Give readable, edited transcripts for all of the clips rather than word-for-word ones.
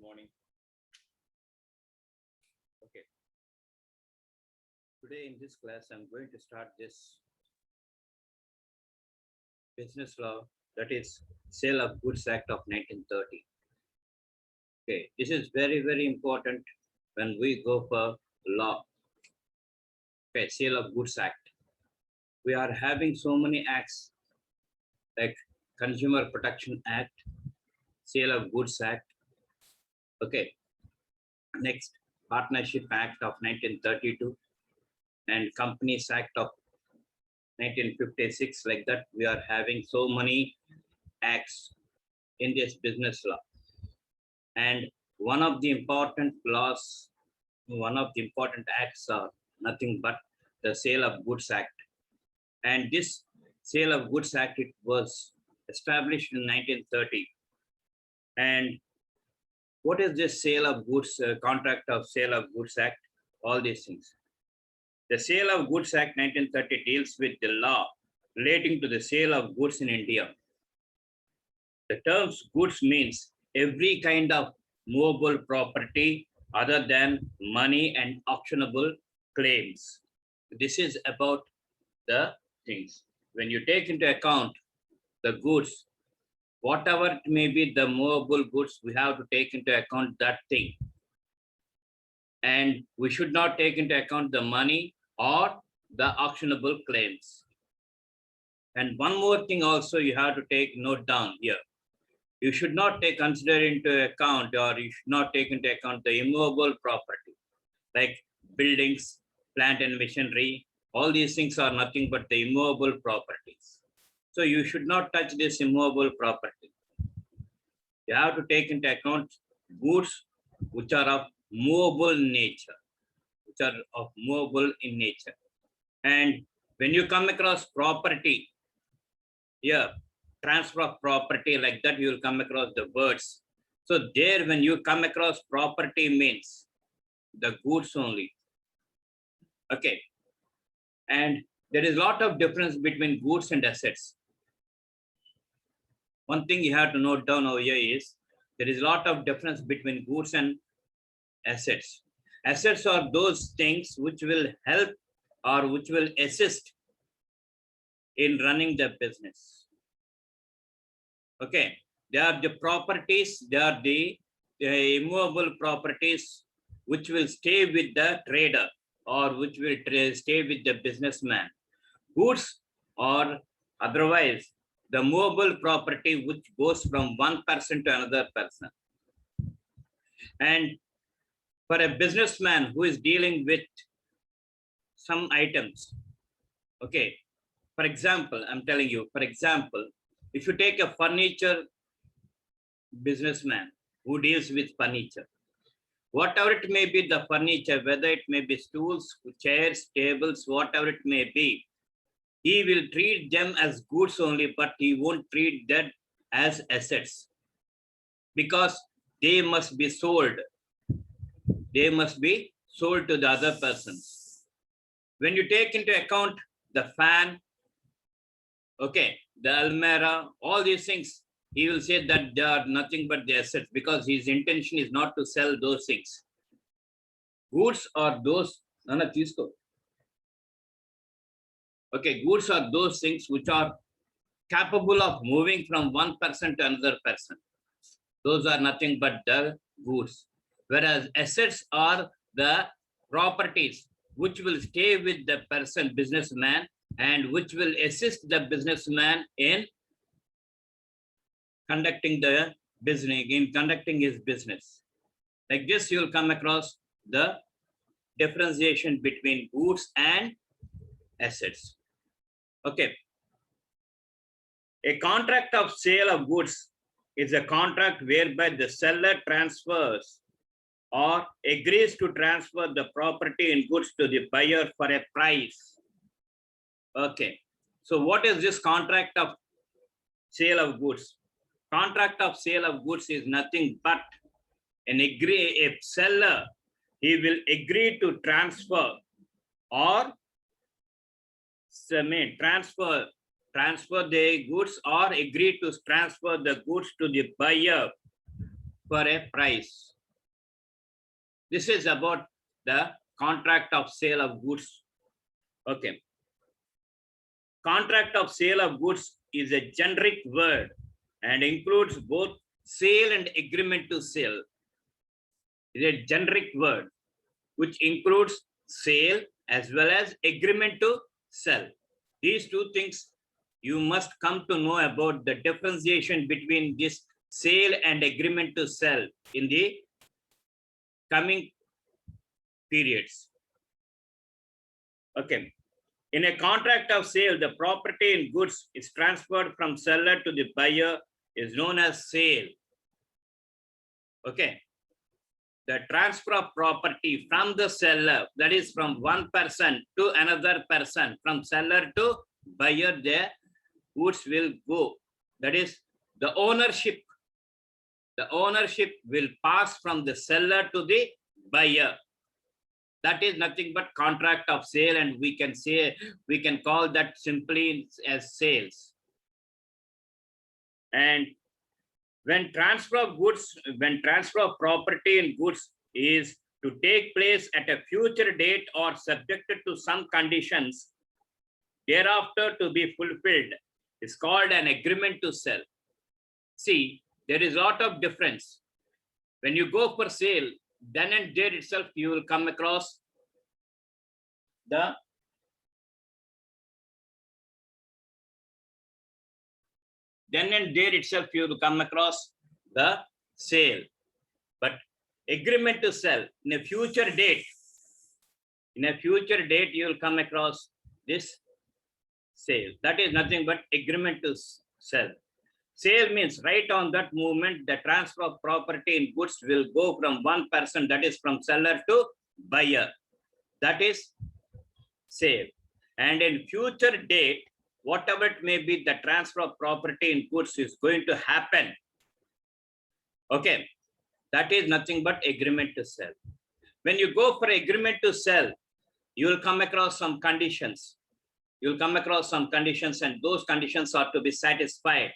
morning. Okay. Today in this class, I'm going to start this business law, that is Sale of Goods Act of 1930. Okay, this is very, very important when we go for law. Okay, Sale of Goods Act. We are having so many acts like Consumer Protection Act, Sale of Goods Act. Okay, next Partnership Act of 1932 and Companies Act of 1956. Like that, we are having so many acts in this business law. And one of the important laws, one of the important acts are nothing but the Sale of Goods Act. And this Sale of Goods Act, it was established in 1930. And what is this Sale of Goods, Contract of Sale of Goods Act? All these things. The Sale of Goods Act 1930 deals with the law relating to the sale of goods in India. The terms goods means every kind of movable property other than money and auctionable claims. This is about the things. When you take into account the goods, whatever it may be the movable goods, we have to take into account that thing. And we should not take into account the money or the auctionable claims. And one more thing also you have to take note down here. You should not consider into account, or you should not take into account the immovable property, like buildings, plant and machinery. All these things are nothing but the immovable properties. So you should not touch this immovable property. You have to take into account goods which are of movable nature, which are of movable in nature. And when you come across property, yeah, transfer of property, like that, you will come across the words. So there, when you come across property, means the goods only. Okay. And there is a lot of difference between goods and assets. One thing you have to note down over here is there is a lot of difference between goods and assets. Assets are those things which will help or which will assist in running the business. Okay, they are the properties, they are the immovable properties which will stay with the trader or which will stay with the businessman. Goods or otherwise the movable property which goes from one person to another person. And for a businessman who is dealing with some items, okay, for example, I'm telling you, for example, if you take a furniture businessman who deals with furniture, whatever it may be the furniture, whether it may be stools, chairs, tables, whatever it may be, he will treat them as goods only, but he won't treat them as assets because they must be sold. They must be sold to the other persons. When you take into account the fan, okay, the almirah, all these things, he will say that they are nothing but the assets because his intention is not to sell those things. Goods are those, okay, goods are those things which are capable of moving from one person to another person. Those are nothing but the goods. Whereas assets are the properties which will stay with the person, businessman, and which will assist the businessman in conducting the business, in conducting his business. Like this, you will come across the differentiation between goods and assets. Okay. A contract of sale of goods is a contract whereby the seller transfers or agrees to transfer the property and goods to the buyer for a price. Okay. So what is this contract of sale of goods? Contract of sale of goods is nothing but a seller, he will agree to transfer or transfer the goods or agree to transfer the goods to the buyer for a price. This is about the contract of sale of goods. Okay. Contract of sale of goods is a generic word and includes both sale and agreement to sell. It is a generic word which includes sale as well as agreement to sell. These two things you must come to know about the differentiation between this sale and agreement to sell in the coming periods. Okay. In a contract of sale, the property and goods is transferred from seller to the buyer is known as sale. Okay. The transfer of property from the seller, that is from one person to another person, from seller to buyer, the goods will go. That is the ownership. The ownership will pass from the seller to the buyer. That is nothing but contract of sale, and we can call that simply as sales. And when transfer of property and goods is to take place at a future date or subjected to some conditions thereafter to be fulfilled, is called an agreement to sell. See, there is a lot of difference. When you go for sale, then and there itself you will come across the sale. But agreement to sell in a future date, you will come across this sale. That is nothing but agreement to sell. Sale means right on that moment, the transfer of property and goods will go from one person, that is from seller to buyer. That is sale. And in future date, whatever it may be, the transfer of property and goods is going to happen. Okay, that is nothing but agreement to sell. When you go for agreement to sell, you will come across some conditions. And those conditions are to be satisfied.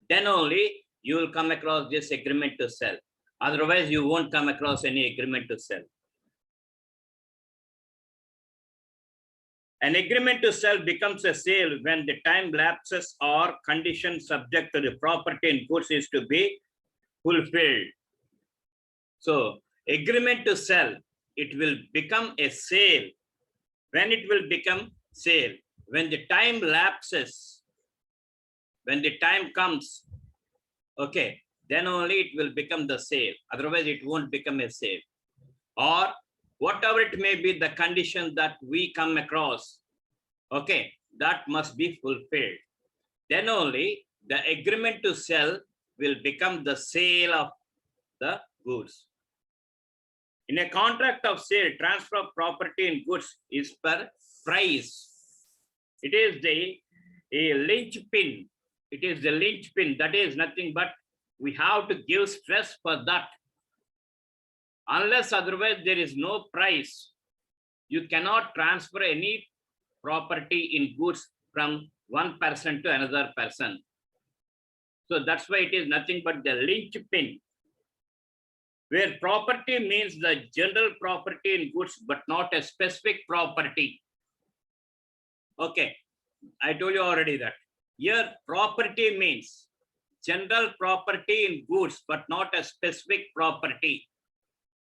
Then only you will come across this agreement to sell. Otherwise, you won't come across any agreement to sell. An agreement to sell becomes a sale when the time lapses or conditions subject to the property and goods is to be fulfilled. So, agreement to sell, it will become a sale. When it will become sale? When the time lapses, when the time comes, okay, then only it will become the sale. Otherwise, it won't become a sale. Or whatever it may be, the condition that we come across, okay, that must be fulfilled. Then only the agreement to sell will become the sale of the goods. In a contract of sale, transfer of property and goods is per price. It is a linchpin. It is the linchpin. That is nothing but we have to give stress for that. Unless otherwise there is no price, you cannot transfer any property in goods from one person to another person. So that's why it is nothing but the linchpin. Where property means the general property in goods, but not a specific property. Okay, I told you already that. Here, property means general property in goods, but not a specific property.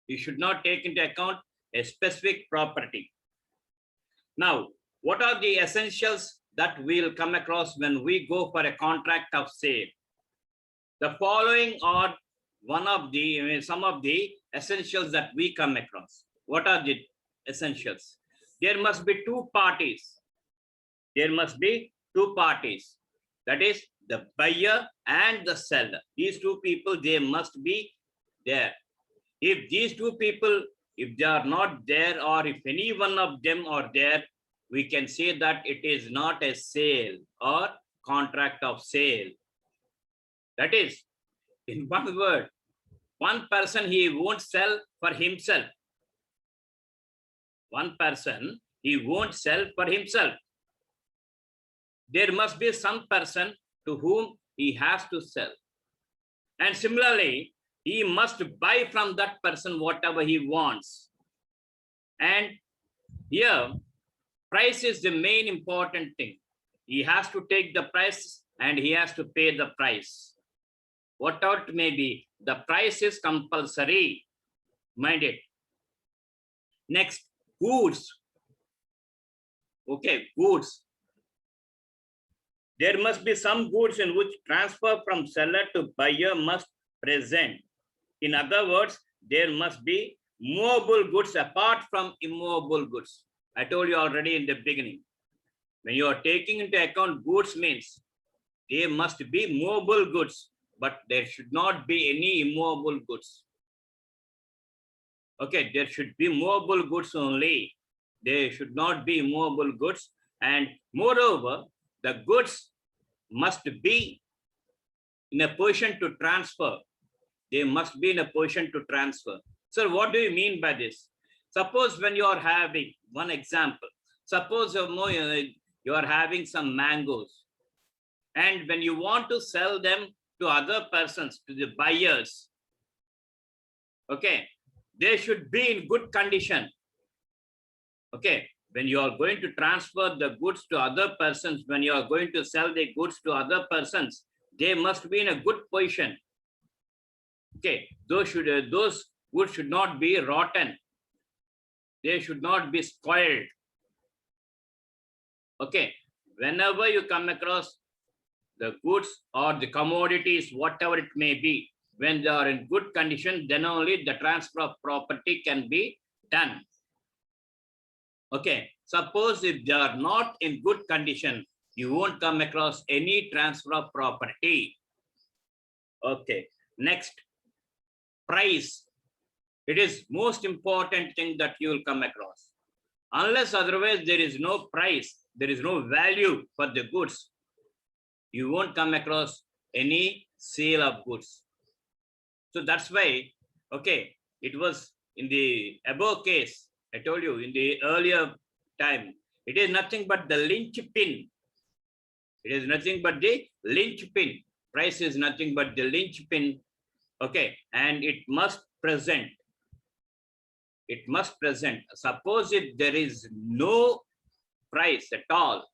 You should not take into account a specific property. Now, what are the essentials that we'll come across when we go for a contract of sale? The following are some of the essentials that we come across. What are the essentials? There must be two parties. There must be two parties. That is the buyer and the seller. These two people, they must be there. If these two people, if they are not there, or if any one of them are there, we can say that it is not a sale or contract of sale. That is, in one word, one person, he won't sell for himself. One person, he won't sell for himself. There must be some person to whom he has to sell. And similarly, He must buy from that person whatever he wants. And here, price is the main important thing. He has to take the price and he has to pay the price. Whatever it may be, the price is compulsory. Mind it. Next, goods. Okay, goods. There must be some goods in which transfer from seller to buyer must present. In other words, there must be movable goods apart from immovable goods. I told you already in the beginning. When you are taking into account goods means there must be movable goods, but there should not be any immovable goods. Okay, there should be movable goods only. There should not be immovable goods. And moreover, the goods must be in a position to transfer. They must be in a position to transfer. So what do you mean by this? Suppose when you are having, one example, suppose you are having some mangoes, and when you want to sell them to other persons, to the buyers, okay, they should be in good condition. Okay, when you are going to transfer the goods to other persons, when you are going to sell the goods to other persons, they must be in a good position. Okay, those goods should not be rotten. They should not be spoiled. Okay, whenever you come across the goods or the commodities, whatever it may be, when they are in good condition, then only the transfer of property can be done. Okay, suppose if they are not in good condition, you won't come across any transfer of property. Okay, next, price. It is most important thing that you will come across. Unless otherwise there is no price, there is no value for the goods, you won't come across any sale of goods. So that's why, okay, it was in the above case, I told you in the earlier time, it is nothing but the linchpin. It is nothing but the linchpin. Price is nothing but the linchpin. Okay, and it must present. It must present. Suppose if there is no price at all,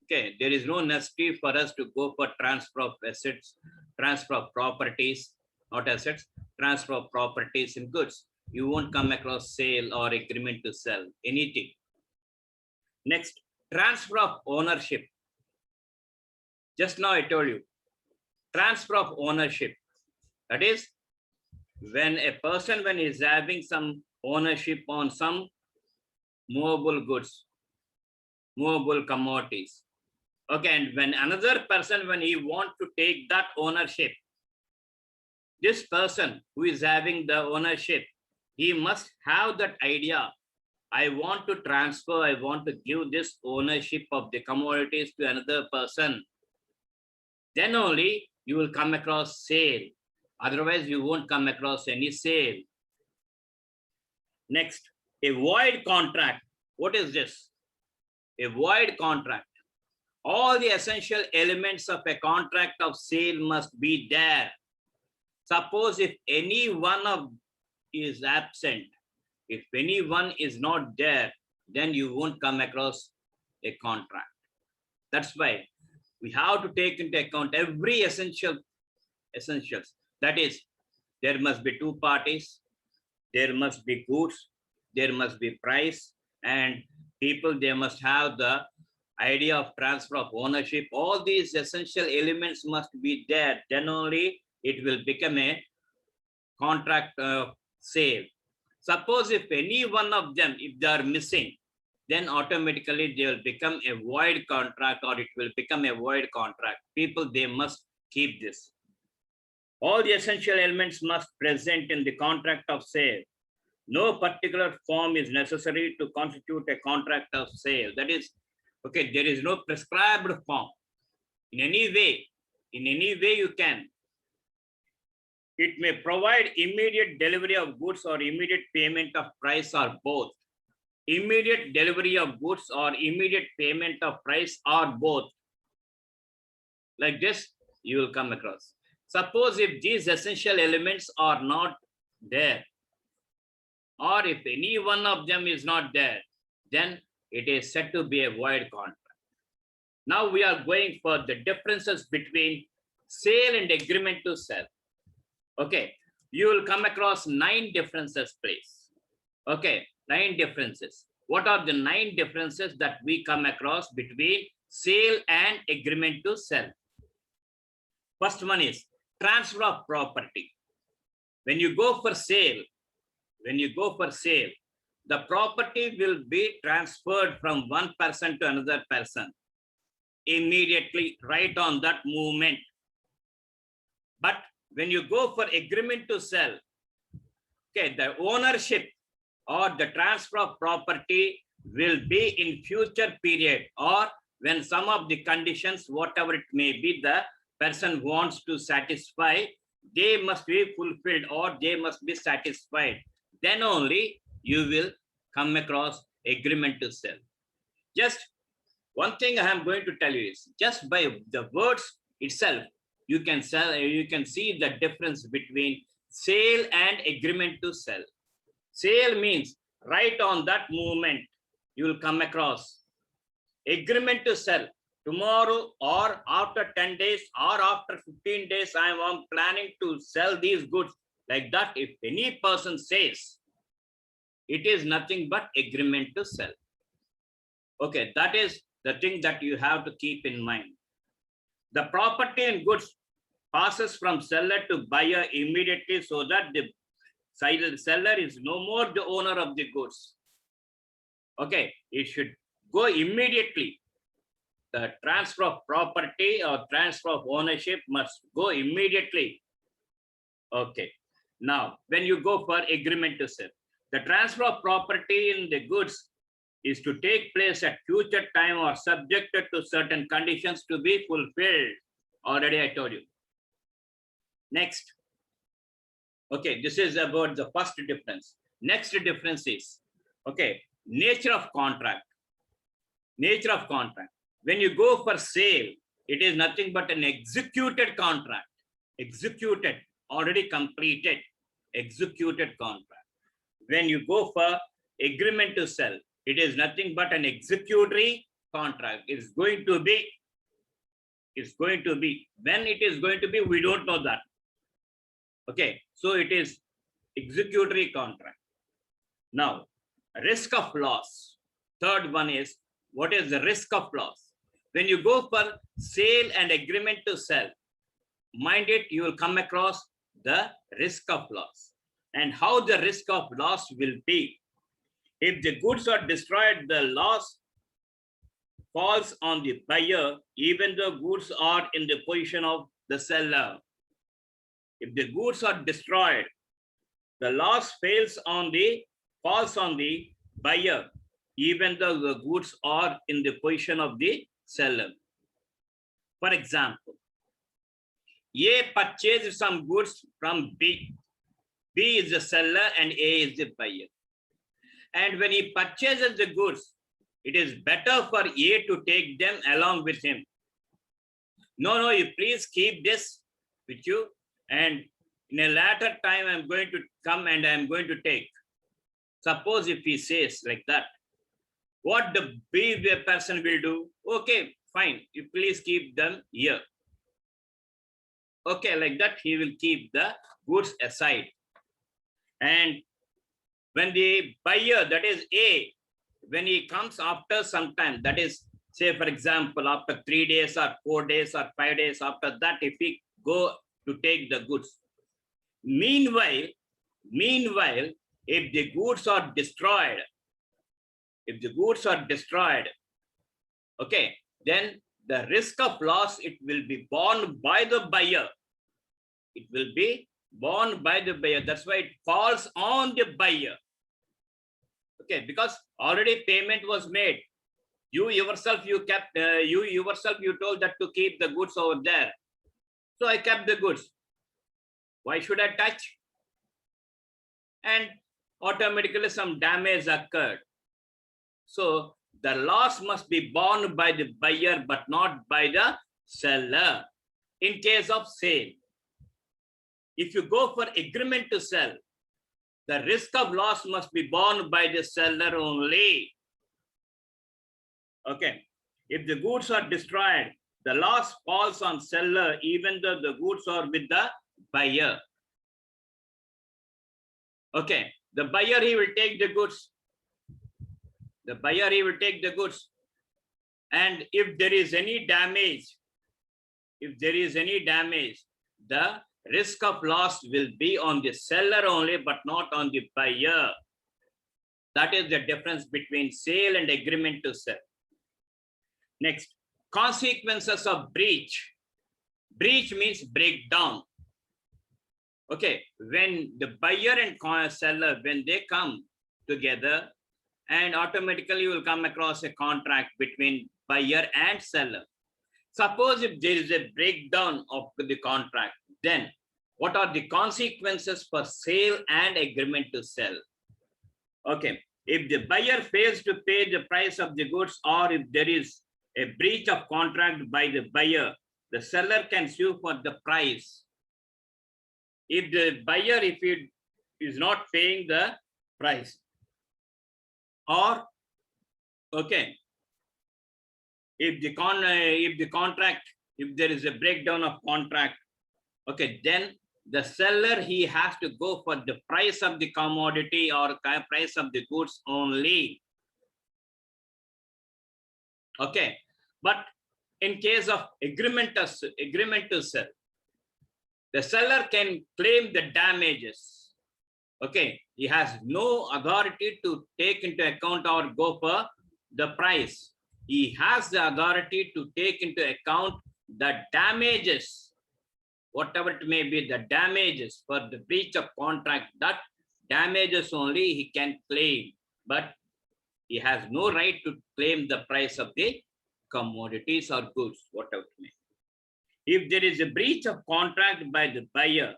okay, there is no necessity for us to go for transfer of assets, transfer of properties, not assets, transfer of properties in goods. You won't come across sale or agreement to sell anything. Next, transfer of ownership. Just now I told you, transfer of ownership. That is, when a person, when he is having some ownership on some movable goods, movable commodities. Okay, and when another person, when he wants to take that ownership, this person who is having the ownership, he must have that idea. I want to transfer, I want to give this ownership of the commodities to another person. Then only you will come across sale. Otherwise, you won't come across any sale. Next, a void contract. What is this? A void contract. All the essential elements of a contract of sale must be there. Suppose if any one of is absent, if any one is not there, then you won't come across a contract. That's why we have to take into account every essentials. That is, there must be two parties, there must be goods, there must be price, and people, they must have the idea of transfer of ownership. All these essential elements must be there. Then only it will become a contract sale. Suppose if any one of them, if they are missing, then automatically they will become a void contract, or it will become a void contract. People, they must keep this. All the essential elements must present in the contract of sale. No particular form is necessary to constitute a contract of sale. That is, okay, there is no prescribed form. In any way you can. It may provide immediate delivery of goods or immediate payment of price, or both. Immediate delivery of goods or immediate payment of price, or both. Like this, you will come across. Suppose if these essential elements are not there, or if any one of them is not there, then it is said to be a void contract. Now we are going for the differences between sale and agreement to sell. Okay, you will come across 9 differences, please. Okay, 9 differences. What are the 9 differences that we come across between sale and agreement to sell? First one is transfer of property. When you go for sale, the property will be transferred from one person to another person immediately, right on that moment. But when you go for agreement to sell, okay, the ownership or the transfer of property will be in future period, or when some of the conditions, whatever it may be, the person wants to satisfy, they must be fulfilled or they must be satisfied. Then only you will come across agreement to sell. Just one thing I am going to tell you is, just by the words itself, you can see the difference between sale and agreement to sell. Sale means right on that moment you will come across. Agreement to sell, tomorrow or after 10 days or after 15 days, I am planning to sell these goods. Like that, if any person says, it is nothing but agreement to sell. Okay, that is the thing that you have to keep in mind. The property and goods passes from seller to buyer immediately, so that the seller is no more the owner of the goods. Okay, it should go immediately. The transfer of property or transfer of ownership must go immediately. Okay, now when you go for agreement to sell, the transfer of property in the goods is to take place at future time or subjected to certain conditions to be fulfilled. Already I told you. Next. Okay, this is about the first difference. Next difference is, okay, nature of contract. Nature of contract. When you go for sale, it is nothing but an executed contract. Executed, already completed, executed contract. When you go for agreement to sell, it is nothing but an executory contract. It's going to be. When it is going to be, we don't know that. Okay, so it is executory contract. Now, risk of loss. Third one is, what is the risk of loss? When you go for sale and agreement to sell, mind it, you will come across the risk of loss. And how the risk of loss will be. If the goods are destroyed, the loss falls on the buyer, even though goods are in the position of the seller. If the goods are destroyed, the loss falls on the buyer, even though the goods are in the position of the seller. For example, A purchased some goods from B. B is the seller and A is the buyer. And when he purchases the goods, it is better for A to take them along with him. No, you please keep this with you, and in a later time I'm going to come and I'm going to take. Suppose if he says like that, what the B person will do? Okay, fine, you please keep them here. Okay, like that he will keep the goods aside. And when the buyer, that is A, when he comes after some time, that is, say for example, after 3 days or 4 days or 5 days, after that, if he go to take the goods. Meanwhile, if the goods are destroyed, okay, then the risk of loss, it will be borne by the buyer. It will be borne by the buyer. That's why it falls on the buyer. Okay, because already payment was made. You yourself, you told that to keep the goods over there. So I kept the goods. Why should I touch? And automatically some damage occurred. So the loss must be borne by the buyer, but not by the seller in case of sale. if you go for agreement to sell, the risk of loss must be borne by the seller only. Okay. If the goods are destroyed, the loss falls on seller even though the goods are with the buyer. Okay. The buyer, he will take the goods. The buyer, he will take the goods. And if there is any damage, the risk of loss will be on the seller only, but not on the buyer. That is the difference between sale and agreement to sell. Next, consequences of breach. Breach means breakdown. Okay, when the buyer and seller, when they come together, and automatically you will come across a contract between buyer and seller. Suppose if there is a breakdown of the contract, then what are the consequences for sale and agreement to sell? Okay, if the buyer fails to pay the price of the goods, or if there is a breach of contract by the buyer, the seller can sue for the price. If the buyer, if he is not paying the price, or okay, if there is a breakdown of contract, okay, then the seller, he has to go for the price of the commodity or price of the goods only. Okay, but in case of agreement to sell, the seller can claim the damages. Okay, he has no authority to take into account or go for the price. He has the authority to take into account the damages, whatever it may be, the damages for the breach of contract. That damages only he can claim, but he has no right to claim the price of the commodities or goods, whatever it may be. If there is a breach of contract by the buyer,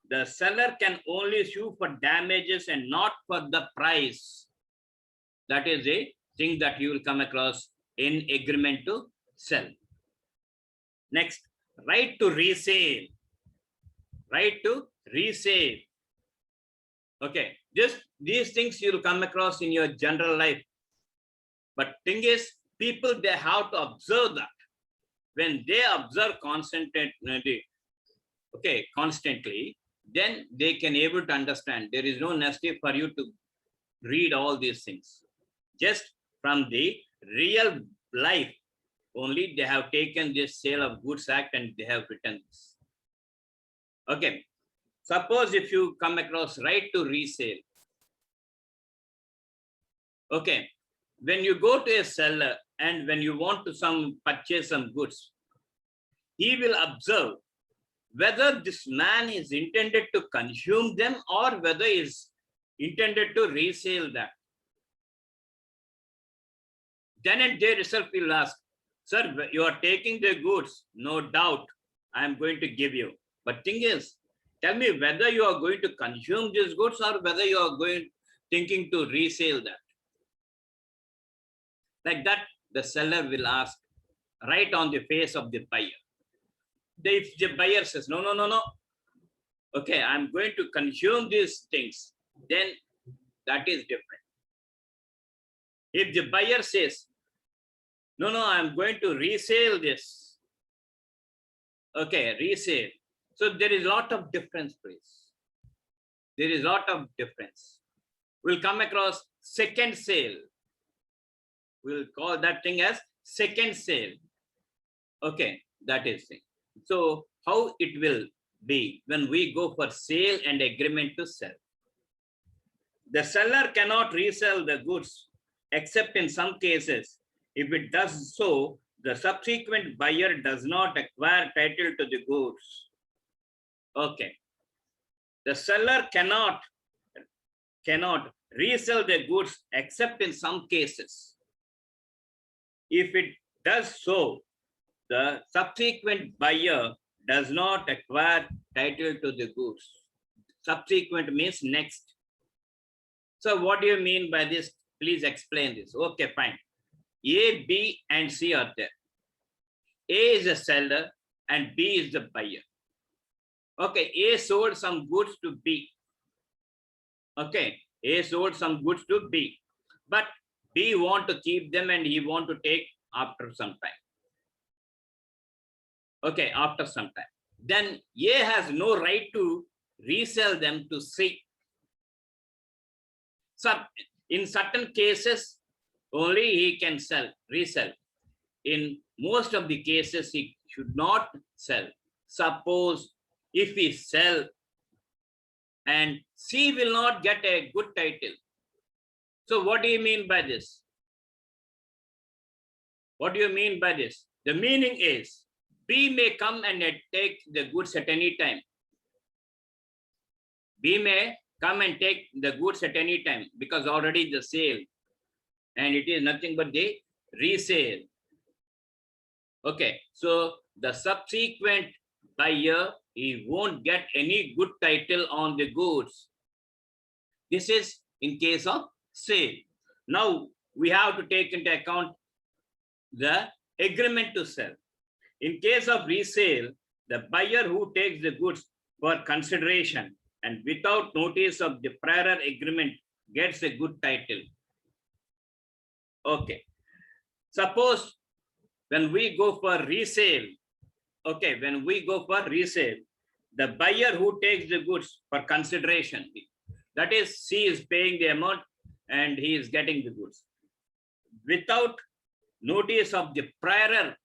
the seller can only sue for damages and not for the price. That is a thing that you will come across in agreement to sell. Next, right to resale. Right to resale. Okay, these things you will come across in your general life. But thing is, people, they have to observe that. When they observe constantly, then they can able to understand. There is no necessity for you to read all these things. Just from the real life only, they have taken this Sale of Goods Act and they have written this. Okay, suppose if you come across right to resale. Okay, when you go to a seller and when you want to purchase some goods, he will observe whether this man is intended to consume them or whether he is intended to resell that. Then and there itself will ask, sir, you are taking the goods, no doubt, I am going to give you. But thing is, tell me whether you are going to consume these goods or whether you are thinking to resell that. Like that, the seller will ask right on the face of the buyer. If the buyer says, no, okay, I'm going to consume these things, then that is different. If the buyer says, no, I'm going to resell this. Okay, resale. So there is a lot of difference, please. There is a lot of difference. We'll come across second sale. We'll call that thing as second sale. Okay, that is it. So how it will be when we go for sale and agreement to sell? The seller cannot resell the goods except in some cases. If it does so, the subsequent buyer does not acquire title to the goods. Okay. The seller cannot resell the goods except in some cases. If it does so, the subsequent buyer does not acquire title to the goods. Subsequent means next. So what do you mean by this? Please explain this. Okay, fine. A, B, and C are there. A is the seller and B is the buyer. Okay, A sold some goods to B. Okay, A sold some goods to B, but B want to keep them and he want to take after some time. Okay, after some time. Then A has no right to resell them to C. So in certain cases, only he can resell. In most of the cases, he should not sell. Suppose if he sell and C will not get a good title. So what do you mean by this? What do you mean by this? The meaning is B may come and take the goods at any time. B may come and take the goods at any time because already the sale and it is nothing but the resale. Okay, so the subsequent buyer, he won't get any good title on the goods. This is in case of sale. Now we have to take into account the agreement to sell. In case of resale, the buyer who takes the goods for consideration and without notice of the prior agreement gets a good title. Okay. Suppose when we go for resale, okay, when we go for resale, the buyer who takes the goods for consideration, that is, C is paying the amount and he is getting the goods. Without notice of the prior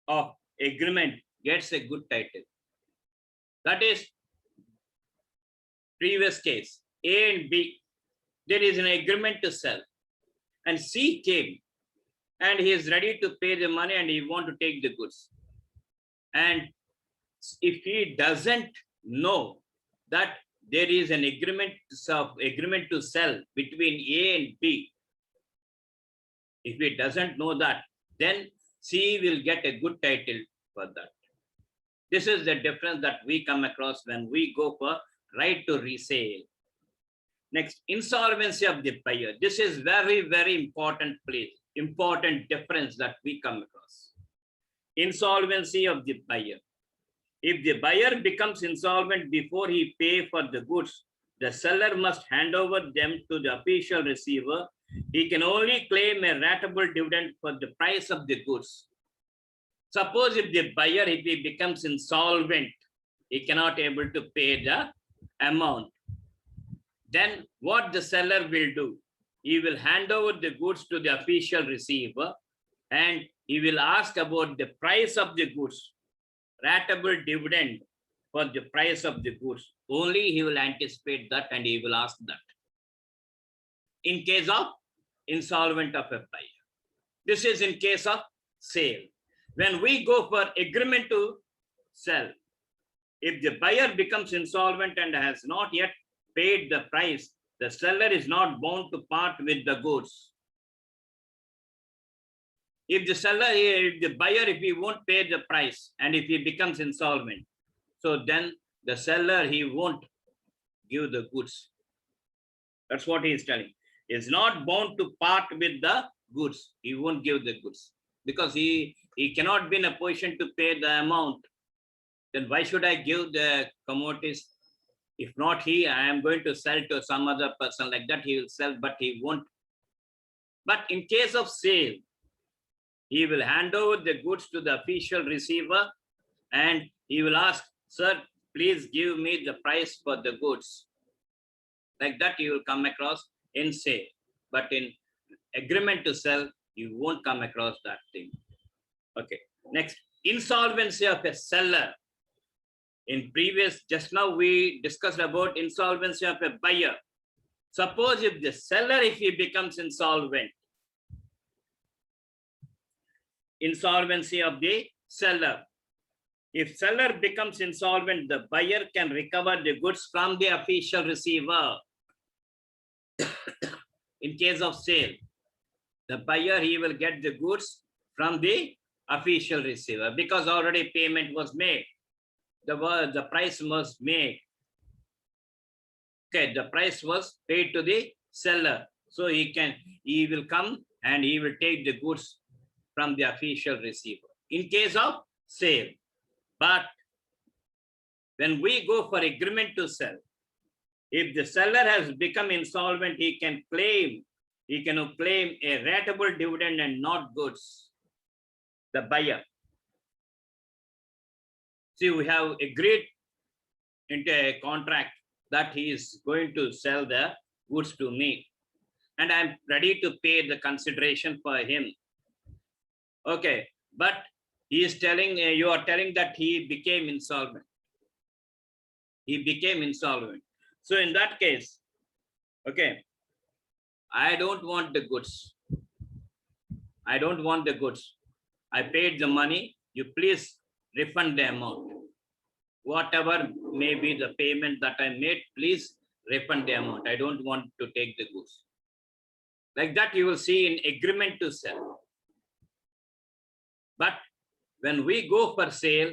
of agreement gets a good title. That is previous case, A and B, there is an agreement to sell and C came and he is ready to pay the money and he want to take the goods. And if he doesn't know that there is an agreement to sell between A and B, if he doesn't know that, then C will get a good title for that. This is the difference that we come across when we go for right to resale. Next, insolvency of the buyer. This is very, very important, please. Important difference that we come across. Insolvency of the buyer. If the buyer becomes insolvent before he pay for the goods, the seller must hand over them to the official receiver. He can only claim a ratable dividend for the price of the goods. Suppose if the buyer, if he becomes insolvent, he cannot able to pay the amount. Then what the seller will do? He will hand over the goods to the official receiver and he will ask about the price of the goods, ratable dividend for the price of the goods. Only he will anticipate that and he will ask that. In case of insolvent of a buyer. This is in case of sale. When we go for agreement to sell, if the buyer becomes insolvent and has not yet paid the price, the seller is not bound to part with the goods. If the seller, if the buyer, if he won't pay the price and if he becomes insolvent, so then the seller, he won't give the goods. That's what he is telling. He is not bound to part with the goods. He won't give the goods because he cannot be in a position to pay the amount. Then why should I give the commodities? If not he, I am going to sell to some other person like that. He will sell, but he won't. But in case of sale, he will hand over the goods to the official receiver and he will ask, sir, please give me the price for the goods. Like that you will come across in sale. But in agreement to sell, you won't come across that thing. Okay. Next, insolvency of a seller. In previous, just now we discussed about insolvency of a buyer. Suppose if the seller, if he becomes insolvent, insolvency of the seller. If seller becomes insolvent, the buyer can recover the goods from the official receiver. In case of sale, the buyer, he will get the goods from the official receiver because already payment was made. The price was made. Okay, the price was paid to the seller. So he will come and he will take the goods from the official receiver in case of sale. But when we go for agreement to sell, if the seller has become insolvent, he can claim a ratable dividend and not goods. The buyer. See, we have agreed into a contract that he is going to sell the goods to me, and I'm ready to pay the consideration for him. Okay, but he is telling, you are telling that he became insolvent. He became insolvent. So in that case, okay, I don't want the goods. I don't want the goods. I paid the money. You please refund the amount. Whatever may be the payment that I made, please refund the amount. I don't want to take the goods. Like that, you will see in agreement to sell. But when we go for sale,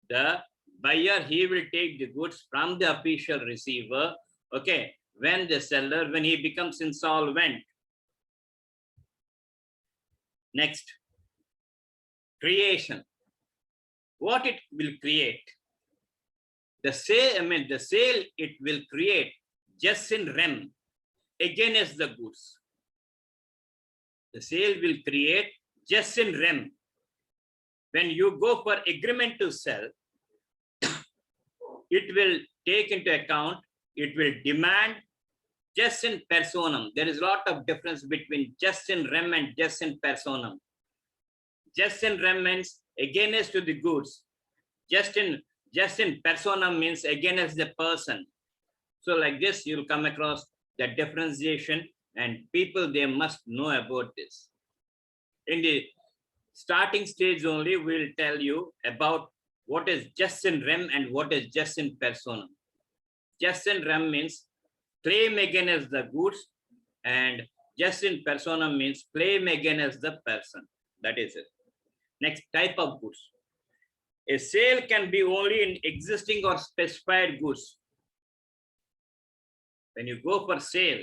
the buyer, he will take the goods from the official receiver. Okay, when the seller, when he becomes insolvent. Next, creation. What it will create? The sale, it will create just in rem against the goods. The sale will create just in rem. When you go for agreement to sell, it will take into account, it will demand just in personam. There is a lot of difference between just in rem and just in personam. Just in rem means against to the goods. Just in personam means against the person. So like this, you'll come across the differentiation, and people, they must know about this. In the starting stage only, we'll tell you about what is just in rem and what is just in personam. Just in rem means claim against the goods, and just in personam means claim against the person. That is it. Next, type of goods. A sale can be only in existing or specified goods. When you go for sale,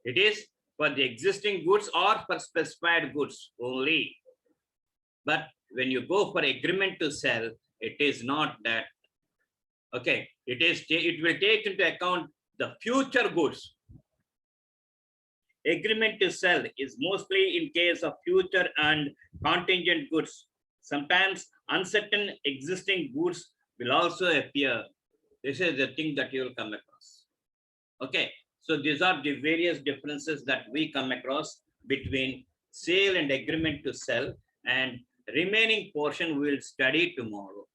it is for the existing goods or for specified goods only. But when you go for agreement to sell, it is not that. Okay, it will take into account the future goods. Agreement to sell is mostly in case of future and contingent goods. Sometimes uncertain existing goods will also appear. This is the thing that you will come across. Okay, so these are the various differences that we come across between sale and agreement to sell, and remaining portion we will study tomorrow.